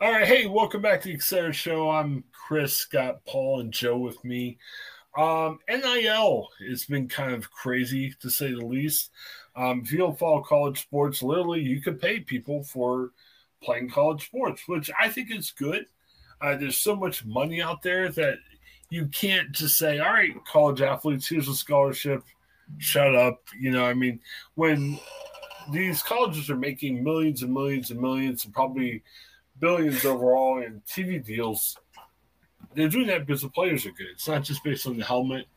All right, hey, welcome back to the Excited Show. I'm Chris, got Paul and Joe with me. NIL has been kind of crazy to say the least. If you don't follow college sports, literally you can pay people for playing college sports, which I think is good. There's so much money out there that you can't just say, all right, college athletes, here's a scholarship, shut up. When these colleges are making millions and millions and millions and probably billions overall in TV deals, they're doing that because the players are good. It's not just based on the helmet.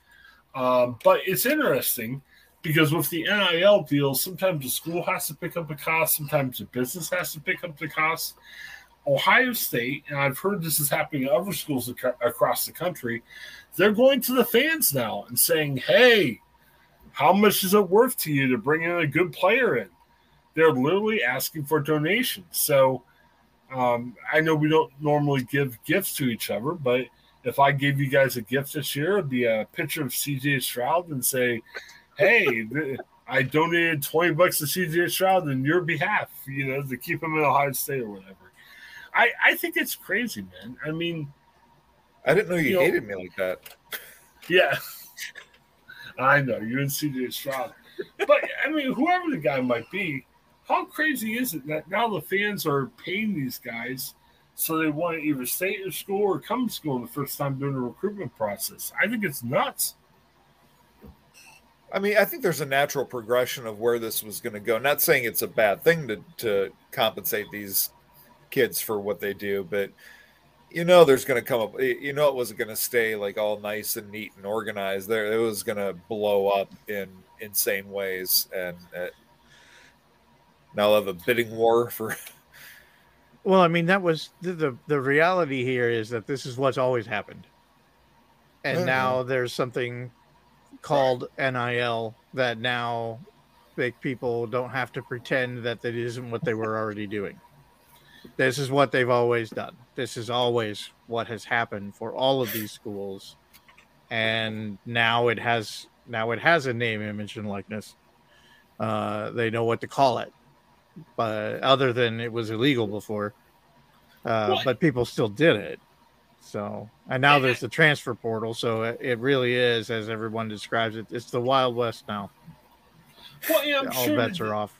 But it's interesting because with the NIL deals, sometimes the school has to pick up the cost, sometimes the business has to pick up the cost. Ohio State, and I've heard this is happening in other schools across the country, they're going to the fans now and saying, hey, how much is it worth to you to bring in a good player in? They're literally asking for donations. So I know we don't normally give gifts to each other, but if I gave you guys a gift this year, it'd be a picture of CJ Stroud and say, hey, I donated $20 to CJ Stroud on your behalf, to keep him in Ohio State or whatever. I think it's crazy, man. I mean, I didn't know you hated me like that. Yeah. I know, you and CJ Stroud. But, I mean, whoever the guy might be, how crazy is it that now the fans are paying these guys so they want to either stay at school or come to school the first time during the recruitment process? I think it's nuts. I mean, I think there's a natural progression of where this was going to go. Not saying it's a bad thing to compensate these kids for what they do, but there's going to come up. It wasn't going to stay like all nice and neat and organized. There, it was going to blow up in insane ways, and now have a bidding war for. Well, I mean, that was the reality here is that this is what's always happened, and now there's something called NIL that now make people don't have to pretend that that isn't what they were already doing. This is what they've always done. This is always what has happened for all of these schools. And now it has a name, image, and likeness. They know what to call it. But other than it was illegal before. But people still did it. So, and now there's the transfer portal. So it really is, as everyone describes it, it's the Wild West now. Well, yeah, all bets are off.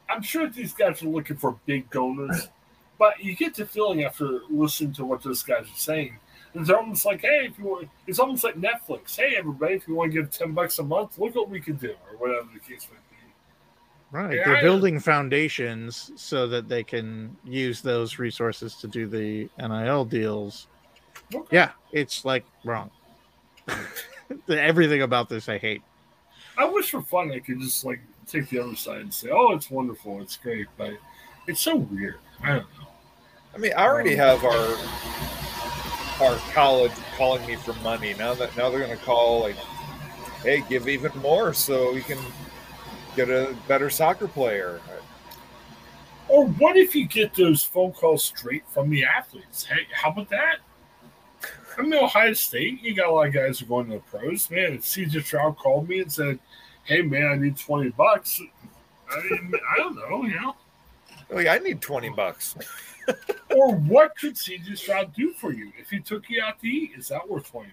I'm sure these guys are looking for big donors. But you get the feeling after listening to what those guys are saying, it's almost like, hey, if you want, it's almost like Netflix. Hey, everybody, if you want to give $10 a month, look what we can do, or whatever the case might be. Right, yeah, they're building foundations so that they can use those resources to do the NIL deals. Okay. Yeah, it's like wrong. Everything about this I hate. I wish for fun I could just like take the other side and say, oh, it's wonderful, it's great, but it's so weird. I don't know. I mean, I already have our college calling me for money. Now they're going to call like, hey, give even more so we can get a better soccer player. Or what if you get those phone calls straight from the athletes? Hey, how about that? I'm in Ohio State. You got a lot of guys who are going to the pros. Man, if CJ Stroud called me and said, hey, man, I need $20. I don't know, Like, I need $20. Or what could CJ Stroud do for you if he took you out to eat? Is that worth $20?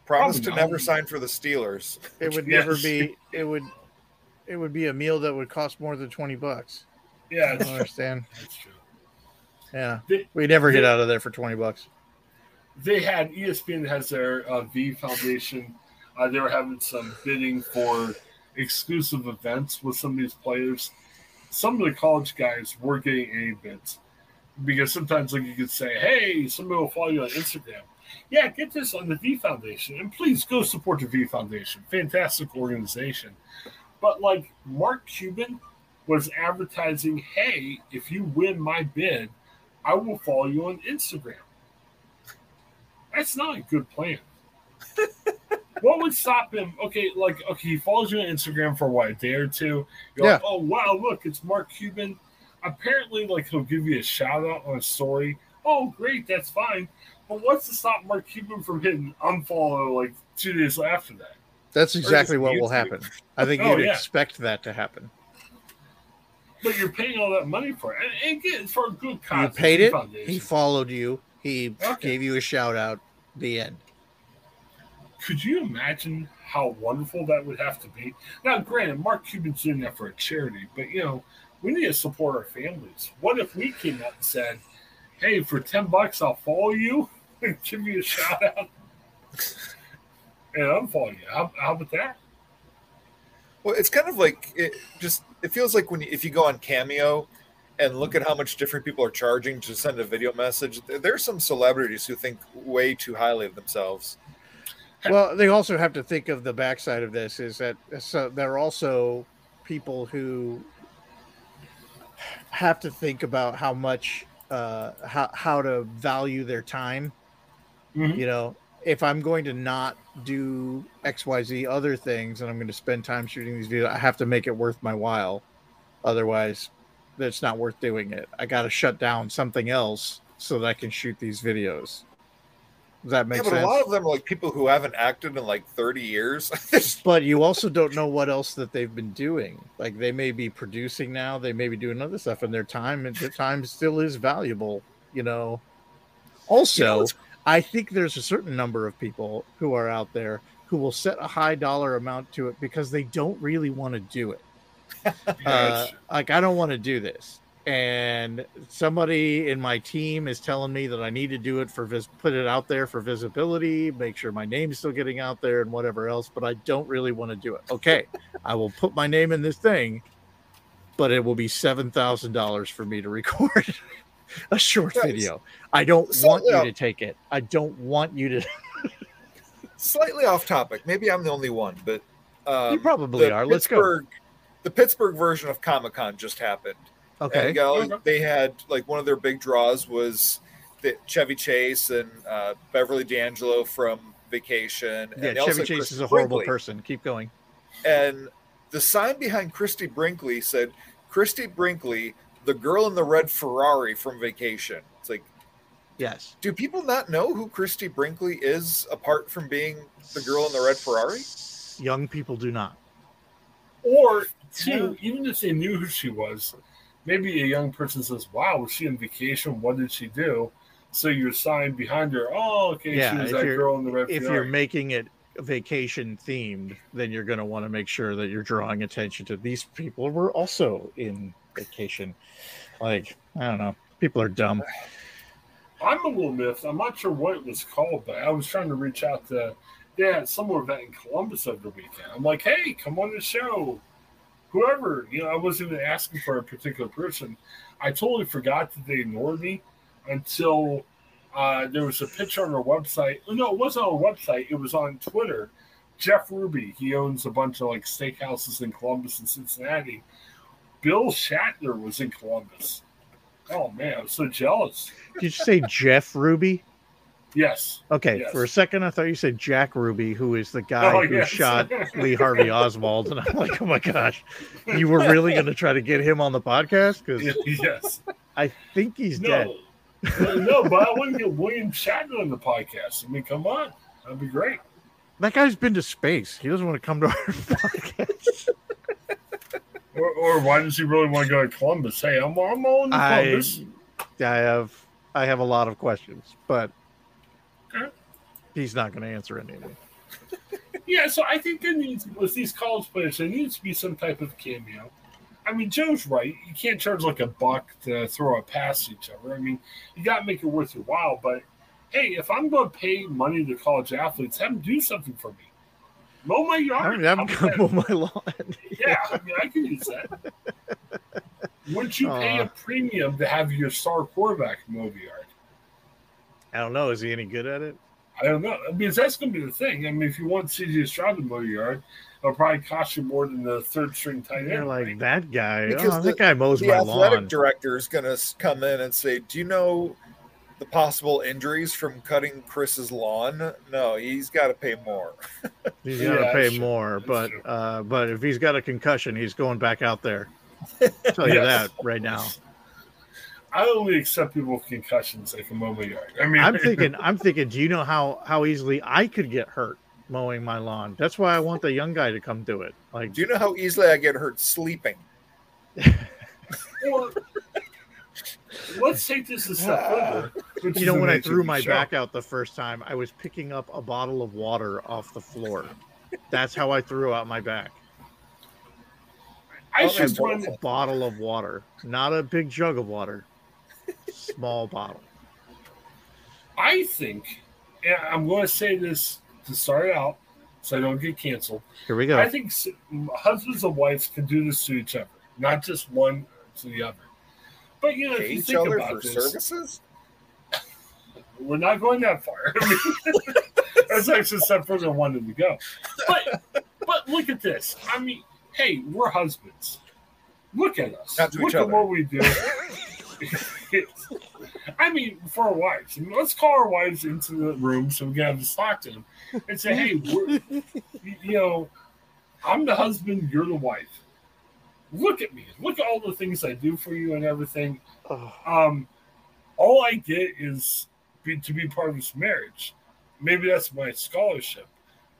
Promise to never sign for the Steelers. It would never be. It would be a meal that would cost more than $20. Yeah, I don't understand. That's true. Yeah, we never get out of there for $20. They had ESPN has their V Foundation. They were having some bidding for exclusive events with some of these players. Some of the college guys were getting any bids because sometimes like you could say, hey, somebody will follow you on Instagram. Yeah, get this on the V Foundation. And please go support the V Foundation. Fantastic organization. But like Mark Cuban was advertising, hey, if you win my bid, I will follow you on Instagram. That's not a good plan. What would stop him? Okay, he follows you on Instagram for what, a day or two? You're like, oh, wow, look, it's Mark Cuban. Apparently, he'll give you a shout out on a story. Oh, great, that's fine. But what's to stop Mark Cuban from hitting unfollow 2 days after that? That's exactly what will happen. I think you'd expect that to happen. But you're paying all that money for it. And again, it's for a good cause. You paid it. Foundation. He followed you. He gave you a shout out. The end. Could you imagine how wonderful that would have to be? Now, granted, Mark Cuban's doing that for a charity, but, we need to support our families. What if we came out and said, hey, for $10, I'll follow you and give you a shout out and unfollow you? How about that? Well, it's kind of like it feels like if you go on Cameo and look at how much different people are charging to send a video message, there's some celebrities who think way too highly of themselves. Well, they also have to think of the backside of this is that there are also people who have to think about how much how to value their time. Mm-hmm. If I'm going to not do XYZ other things and I'm going to spend time shooting these videos, I have to make it worth my while. Otherwise, it's not worth doing it. I got to shut down something else so that I can shoot these videos. Does that make sense? Yeah, but a lot of them are like people who haven't acted in like 30 years. But you also don't know what else that they've been doing. Like they may be producing now, they may be doing other stuff, and their time still is valuable. Also, I think there's a certain number of people who are out there who will set a high dollar amount to it because they don't really want to do it. Like I don't want to do this. And somebody in my team is telling me that I need to do it put it out there for visibility, make sure my name is still getting out there and whatever else, but I don't really want to do it. Okay, I will put my name in this thing, but it will be $7,000 for me to record a short video. I don't want you to take it. I don't want you to. Slightly off topic. Maybe I'm the only one, but you probably are. Let's go. The Pittsburgh version of Comic-Con just happened. Okay. And, they had like one of their big draws was Chevy Chase and Beverly D'Angelo from Vacation. Yeah, and Chevy Chase is a horrible person. Keep going. And the sign behind Christy Brinkley said, Christy Brinkley, the girl in the red Ferrari from Vacation. It's like, yes. Do people not know who Christy Brinkley is apart from being the girl in the red Ferrari? Young people do not. Or, two, even if they knew who she was, maybe a young person says, wow, was she on vacation? What did she do? So your sign behind her, oh, okay, she was that girl in the red Ferrari. If you're making it vacation themed, then you're going to want to make sure that you're drawing attention to these people were also in Vacation. Like, I don't know. People are dumb. I'm a little miffed. I'm not sure what it was called, but I was trying to reach out to some event in Columbus over the weekend. I'm like, hey, come on the show. Whoever, I wasn't even asking for a particular person. I totally forgot that they ignored me until there was a picture on their website. No, it wasn't on our website. It was on Twitter. Jeff Ruby, he owns a bunch of like steakhouses in Columbus and Cincinnati. Bill Shatner was in Columbus. Oh man, I'm so jealous. Did you say Jeff Ruby? Yes. Okay, yes. For a second I thought you said Jack Ruby, who is the guy who shot Lee Harvey Oswald, and I'm like, oh my gosh, you were really going to try to get him on the podcast? Because yes, I think he's dead. No, but I want to get William Shatner on the podcast. I mean, come on, that'd be great. That guy's been to space. He doesn't want to come to our podcast. Or why does he really want to go to Columbus? Hey, I'm all in Columbus. I have a lot of questions, but he's not going to answer any of them. Yeah, so I think there needs, with these college players, there needs to be some type of cameo. I mean, Joe's right. You can't charge like $1 to throw a pass to each other. I mean, you got to make it worth your while. But, hey, if I'm going to pay money to college athletes, have them do something for me. Mow my yard. I'm going to mow my lawn. Yeah, I mean, I can use that. Wouldn't you pay a premium to have your star quarterback mow the yard? I don't know. Is he any good at it? I don't know. Because that's going to be the thing. I mean, if you want C.J. Stroud to mow your yard, it'll probably cost you more than the third-string tight end. You're like, that guy. Because that guy mows my lawn. The athletic director is going to come in and say, do you know the possible injuries from cutting Chris's lawn? No, he's got to pay more. He's got to pay more. But if he's got a concussion, he's going back out there. I'll tell you that right now. I only accept people with concussions that can mow my yard. I mean, I'm thinking. Do you know how easily I could get hurt mowing my lawn? That's why I want the young guy to come do it. Like, do you know how easily I get hurt sleeping? Or let's take this a step further. You know, when I threw my back out the first time, I was picking up a bottle of water off the floor. That's how I threw out my back. I should run a bottle of water, not a big jug of water. Small bottle. I think, and I'm going to say this to start out so I don't get canceled. Here we go. I think husbands and wives can do this to each other, not just one to the other. But, you know, if you each think other about for this, services? We're not going that far. I mean, that's actually a step further than I wanted to go. But look at this. I mean, hey, we're husbands. Look at us. Look at what we do. I mean, for our wives. I mean, let's call our wives into the room so we can have this talk to them and say, hey, you know, I'm the husband, you're the wife. Look at me. Look at all the things I do for you and everything. All I get is to be part of this marriage. Maybe that's my scholarship.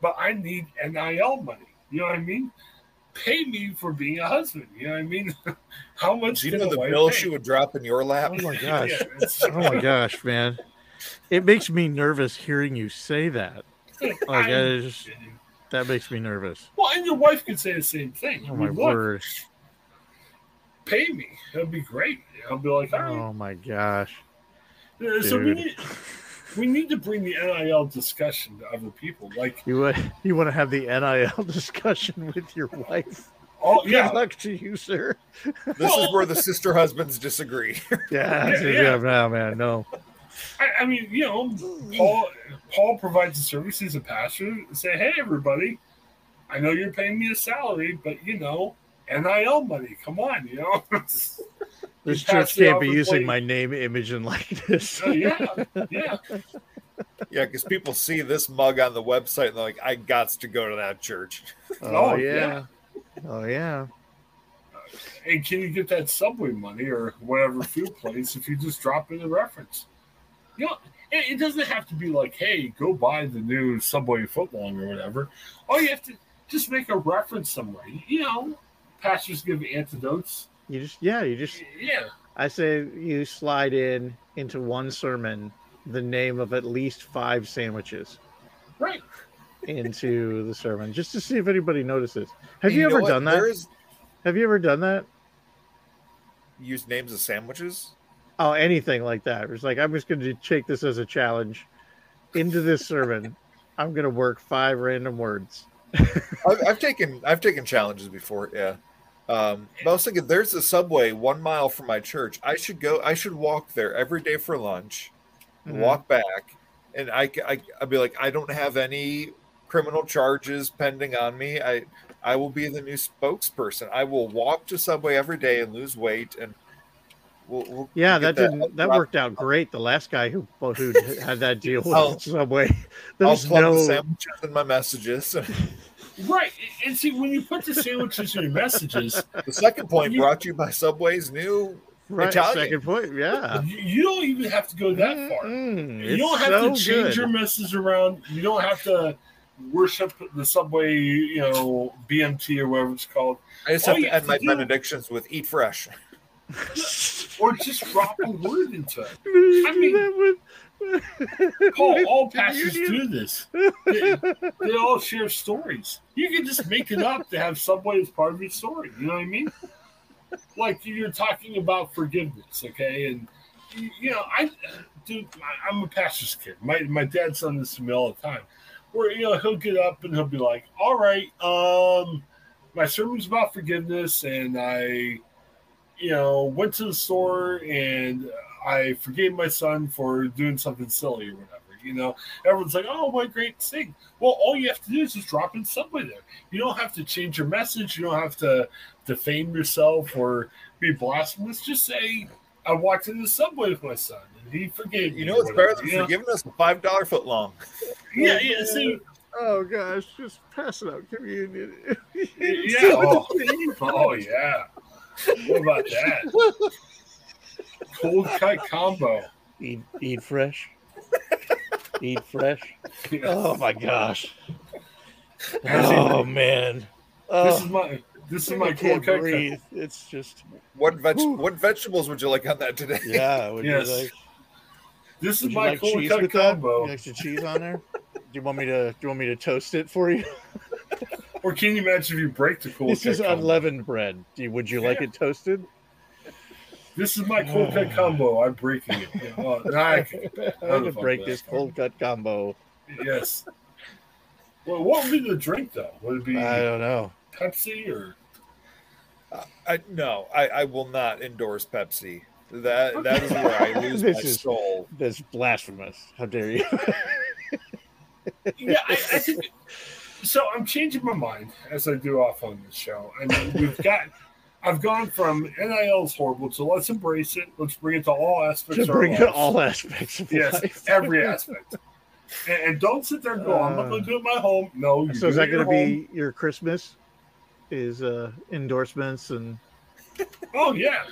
But I need NIL money. You know what I mean? Pay me for being a husband. You know what I mean? How much do you know the bill she would drop in your lap? Oh my gosh. Oh my gosh, man. It makes me nervous hearing you say that. Like, that makes me nervous. Well, and your wife could say the same thing. Oh my word. Pay me. It'll be great. I'll be like, all right. Oh my gosh. So we need to bring the NIL discussion to other people. Like you want to have the NIL discussion with your wife. Oh yeah, good luck to you, sir. This is where the sister husbands disagree. Yeah, no, man, no. I mean, you know, Paul provides the service. He's a pastor. Say, hey, everybody, I know you're paying me a salary, but you know, NIL money. Come on, you know. This church can't be using my name, image, and likeness. Yeah. Yeah, because people see this mug on the website and they're like, I got to go to that church. Oh, yeah. Oh, yeah. And can you get that Subway money or whatever food place if you just drop in a reference? You know, it doesn't have to be like, hey, go buy the new Subway footlong or whatever. All you have to just make a reference somewhere. You know, pastors give antidotes. You just I say you slide into one sermon the name of at least 5 sandwiches. Right. Into the sermon just to see if anybody notices. Have you ever done that? Have you ever done that? Use names of sandwiches? Oh, anything like that. It's like, I'm just going to take this as a challenge. Into this sermon, I'm going to work 5 random words. I've taken challenges before, yeah. But I was thinking, there's a Subway 1 mile from my church. I should walk there every day for lunch, walk back, and I'd be like, I don't have any criminal charges pending on me. I will be the new spokesperson. I will walk to Subway every day and lose weight, and we'll that worked out great. The last guy who had that deal with Subway, I'll plug the sandwiches in my messages. Right, and see, when you put the sandwiches in your messages, the second point brought to you by Subway's new Italian. Second point, yeah. You don't even have to go that far. You don't have to change your message around. You don't have to worship the Subway, you know, BMT or whatever it's called. I just have to end my benedictions with "Eat fresh," or just drop a word into it. I mean. Paul, all pastors do this. They all share stories. You can just make it up to have Subway as part of your story. You know what I mean? Like you're talking about forgiveness, okay? And you know, I'm a pastor's kid. My dad's done this to me all the time. Where you know he'll get up and he'll be like, "All right, my sermon's about forgiveness, and I, you know, went to the store and." I forgave my son for doing something silly or whatever. You know, everyone's like, "Oh, what a great thing!" Well, all you have to do is just drop in Subway there. You don't have to change your message. You don't have to defame yourself or be blasphemous. Just say, "I walked into Subway with my son, and he forgave me." You know, it's better than forgiving us a $5 footlong. Yeah. See. Oh gosh, just pass it out communion. Yeah. Oh yeah. What about that? Cold cut combo. Eat fresh. Eat fresh. Oh my gosh. Oh man. This is my This is I my can't cold cut. breathe. It's just What vegetables would you like on that today? yeah. Would Yes. you like? This is Would you my like cold cheese cut with that? combo. You extra cheese on there? Do you want me to toast it for you? Or can you imagine if you break the cold This cut is combo? unleavened bread. Would you like it toasted? This is my cold cut combo. I'm breaking it. I I'm gonna break this cold cut combo. Yes. Well, what would be the drink though? Would it be I don't know. Pepsi or? I will not endorse Pepsi. That is where I lose my soul. This is blasphemous. How dare you? Yeah, I think so. I'm changing my mind as I do off on this show. I mean, I've gone from NIL is horrible, so let's embrace it. Let's bring it to all aspects. Bring it to all aspects of life. Every aspect. And don't sit there and go, I'm not going to do it at my home. No. So is that going to be your Christmas? Is endorsements and? Oh yeah.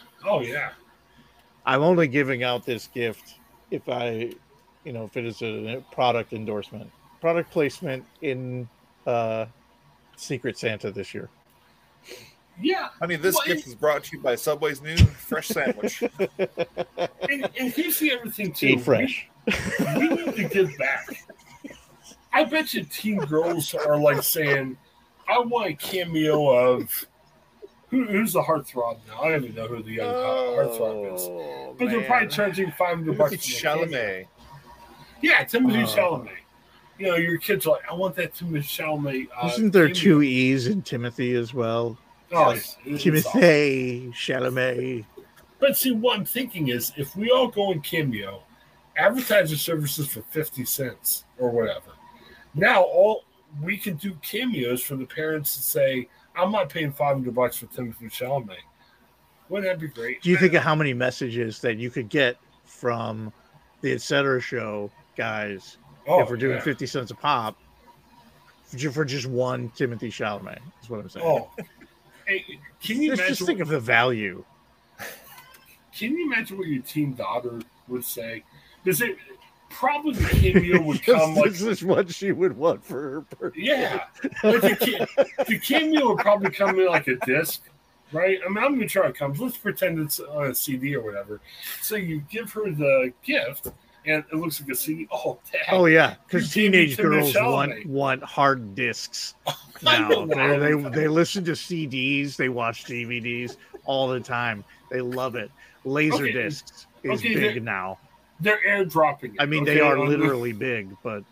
I'm only giving out this gift if it is a product endorsement, product placement in Secret Santa this year. Yeah. Honey, this gift is brought to you by Subway's new fresh sandwich. and here's the other thing, too. Eat fresh. We need to give back. I bet you teen girls are like saying, I want a cameo of who's the heartthrob now? I don't even know who the young heartthrob is. But they're probably charging $500. It's Chalamet. Yeah, Timothée Chalamet. You know, your kids are like, I want that Timothée Chalamet. Isn't there two E's in Timothy as well? Oh, like Timothée Chalamet. But see, what I'm thinking is, if we all go in Cameo, advertiser services for 50 cents or whatever. Now, we can do cameos for the parents to say, I'm not paying $500 for Timothée Chalamet. Wouldn't that be great? Do you think of how many messages that you could get from the Etc. show guys if we're doing 50 cents a pop for just one Timothée Chalamet? Is what I'm saying. Oh, hey, can you imagine? Just think of the value. Can you imagine what your teen daughter would say? Because it probably the cameo would come like this is what she would want for her birthday. Yeah, like the cameo would probably come in like a disc, right? I mean, I'm gonna try it comes. Let's pretend it's on a CD or whatever. So you give her the gift, and it looks like a CD. Oh, dang. Oh yeah, because teenage girls want hard discs now. They listen to CDs, they watch DVDs all the time. They love it. Laser discs is big now. They're airdropping it. I mean, they are literally big, but...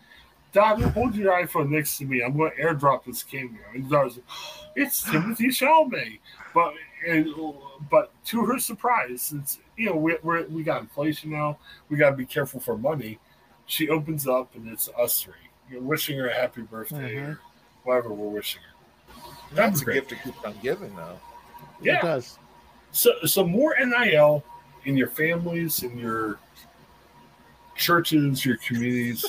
Dad, hold your iPhone next to me. I'm going to airdrop this cameo. And Dad was like, it's Timothée Chalamet. But to her surprise, it's, we got inflation now. We got to be careful for money. She opens up, and it's us three. You're wishing her a happy birthday or whatever we're wishing her. That's a gift to keep on giving, though. Yeah. It does. So more NIL in your families, in your churches, your communities.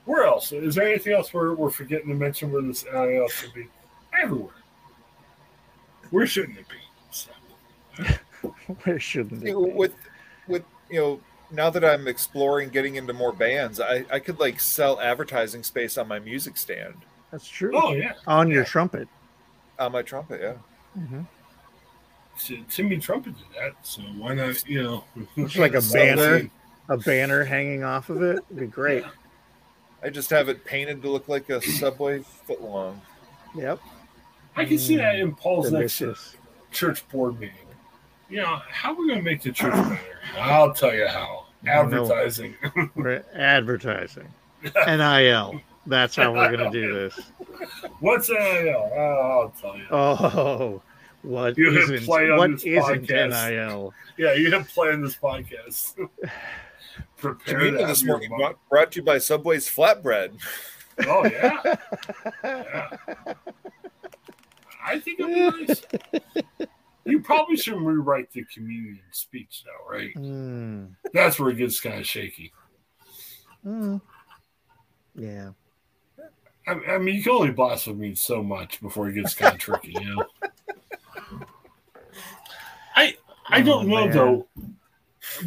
Where else? Is there anything else we're forgetting to mention where this NIL should be? Everywhere. Where shouldn't it be? So. Where shouldn't it be? With now that I'm exploring getting into more bands, I could like sell advertising space on my music stand. That's true. Oh yeah. On your trumpet. On my trumpet, yeah. Mm-hmm. So Timmy Trumpet did that, so why not? It's like a banner hanging off of it. It'd be great. I just have it painted to look like a Subway footlong. Yep. I can see that in Paul's next church board meeting. How are we going to make the church better? I'll tell you how. Advertising. We're advertising. NIL. That's how we're going to do this. What's NIL? I'll tell you. Oh. What isn't NIL? Yeah, you have play on this podcast. Prepare this morning brought to you by Subway's Flatbread. Oh, yeah. I think it'd be nice. You probably shouldn't rewrite the communion speech, though, right? That's where it gets kind of shaky. Yeah. I mean, you can only blaspheme so much before it gets kind of tricky, I don't know, though.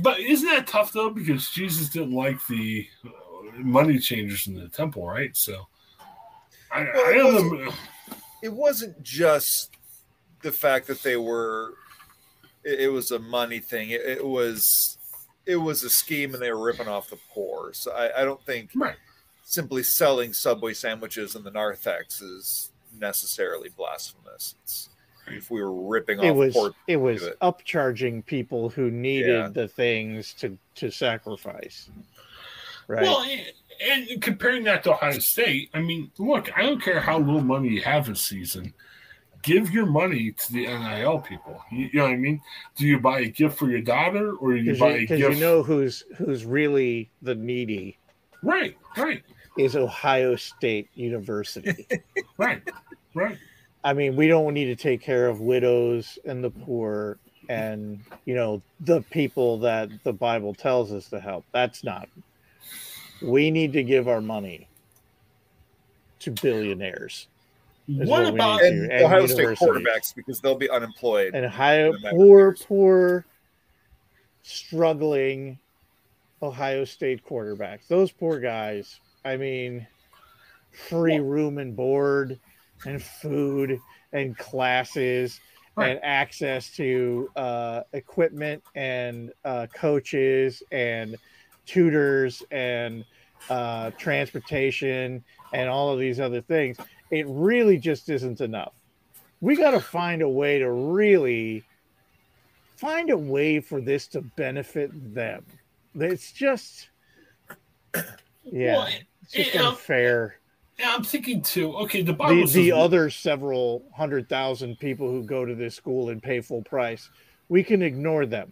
But isn't that tough, though? Because Jesus didn't like the money changers in the temple, right? So, I don't know. it wasn't just the fact that they were. It was a money thing. It was a scheme, and they were ripping off the poor. So I don't think simply selling Subway sandwiches in the narthex is necessarily blasphemous. If we were ripping off poor, it was upcharging people who needed the things to sacrifice. Right. Well, and comparing that to Ohio State, I mean, look, I don't care how little money you have this season. Give your money to the NIL people. You know what I mean? Do you buy a gift for your daughter, or do you buy a gift? Because you know who's really the needy. Right. Is Ohio State University. Right. I mean, we don't need to take care of widows and the poor and, the people that the Bible tells us to help. That's not. We need to give our money to billionaires. What about Ohio State quarterbacks, because they'll be unemployed? And poor, struggling Ohio State quarterbacks. Those poor guys. I mean, free room and board and food and classes and access to equipment and coaches and tutors and transportation and all of these other things. It really just isn't enough. We got to find a way to really find a way for this to benefit them. It's just, it's just unfair. Yeah, I'm thinking too. Okay, the Bible says the other several 100,000 people who go to this school and pay full price, we can ignore them.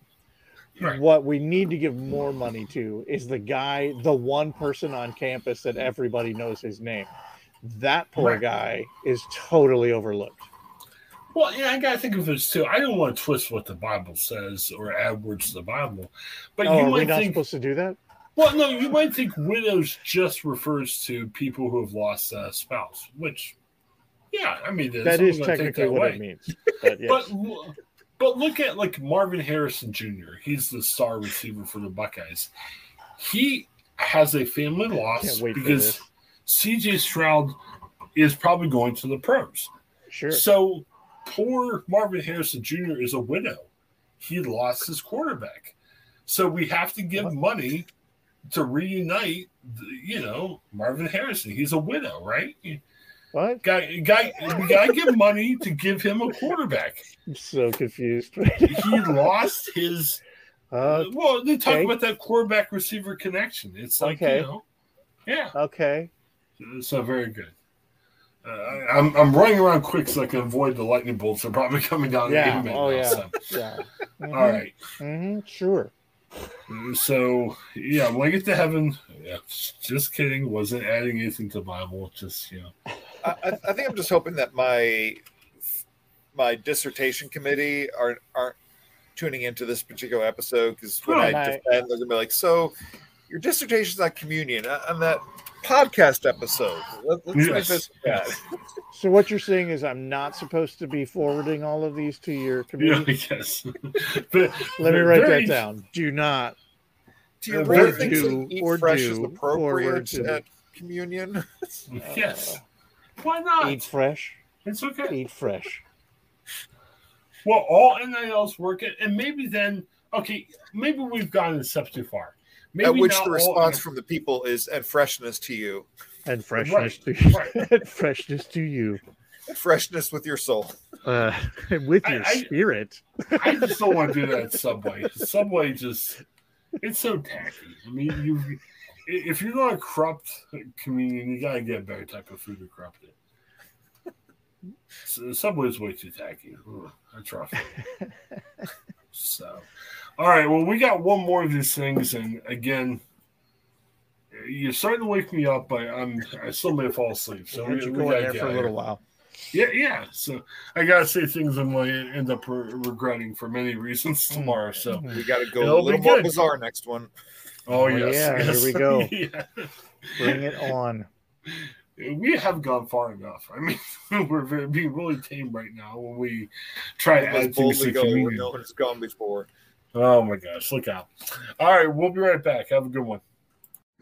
Right. What we need to give more money to is the one person on campus that everybody knows his name. That poor guy is totally overlooked. Well, I got to think of this too. I don't want to twist what the Bible says or add words to the Bible, but are we not supposed to do that? Well, no, you might think widows just refers to people who have lost a spouse, which, I mean, that is technically what it means. But, yes. but look at like Marvin Harrison Jr. He's the star receiver for the Buckeyes. He has a family loss because CJ Stroud is probably going to the pros. Sure. So poor Marvin Harrison Jr. is a widow. He lost his quarterback. So we have to give money to reunite, Marvin Harrison. He's a widow, right? What? We gotta give money to give him a quarterback. I'm so confused. He lost his. Well, they talk about that quarterback receiver connection. It's like Okay. So very good. I'm running around quick so I can avoid the lightning bolts that are probably coming down. Yeah. All right. Mm-hmm. Sure. So when I get to heaven, just kidding. Wasn't adding anything to the Bible. Just I think I'm just hoping that my dissertation committee aren't tuning into this particular episode, because when I defend, they're gonna be like, "So your dissertation's on communion on that podcast episode." Let's make this bad. So what you're saying is I'm not supposed to be forwarding all of these to your committee? Yes. Let me write that down. Do not. Do you really think eat fresh is appropriate at communion? Yes. Why not? Eat fresh. It's okay. Eat fresh. Well, all NILs work it, and maybe then, maybe we've gone a step too far. Maybe at which the response from the people is, "And freshness to you." And freshness to you. And freshness to you. And freshness with your soul. With your spirit. I just don't want to do that at Subway. Subway it's so tacky. I mean, if you're going to corrupt communion, you got to get a better type of food to corrupt it. So Subway's way too tacky. That's rough. So, all right. Well, we got one more of these things, and again, you're starting to wake me up, but I still may fall asleep. So we go in there for a little while. Yeah. So I gotta say things I might end up regretting for many reasons tomorrow. So we gotta go a little more bizarre next one. Oh yes. Here we go. Bring it on. We have gone far enough. I mean, we're being really tame right now when we try to add things to communion. No one's gone before. Oh my gosh, look out. All right, we'll be right back. Have a good one.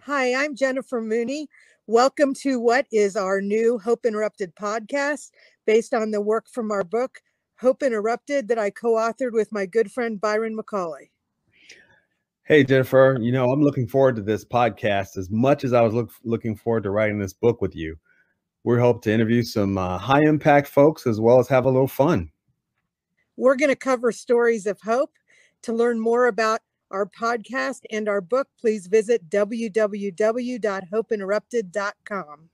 Hi, I'm Jennifer Mooney Welcome to what is our new Hope Interrupted podcast based on the work from our book, Hope Interrupted, that I co-authored with my good friend Byron McCauley. Hey, Jennifer, I'm looking forward to this podcast as much as I was looking forward to writing this book with you. We hope to interview some high impact folks as well as have a little fun. We're going to cover stories of hope. To learn more about our podcast and our book, please visit www.hopeinterrupted.com.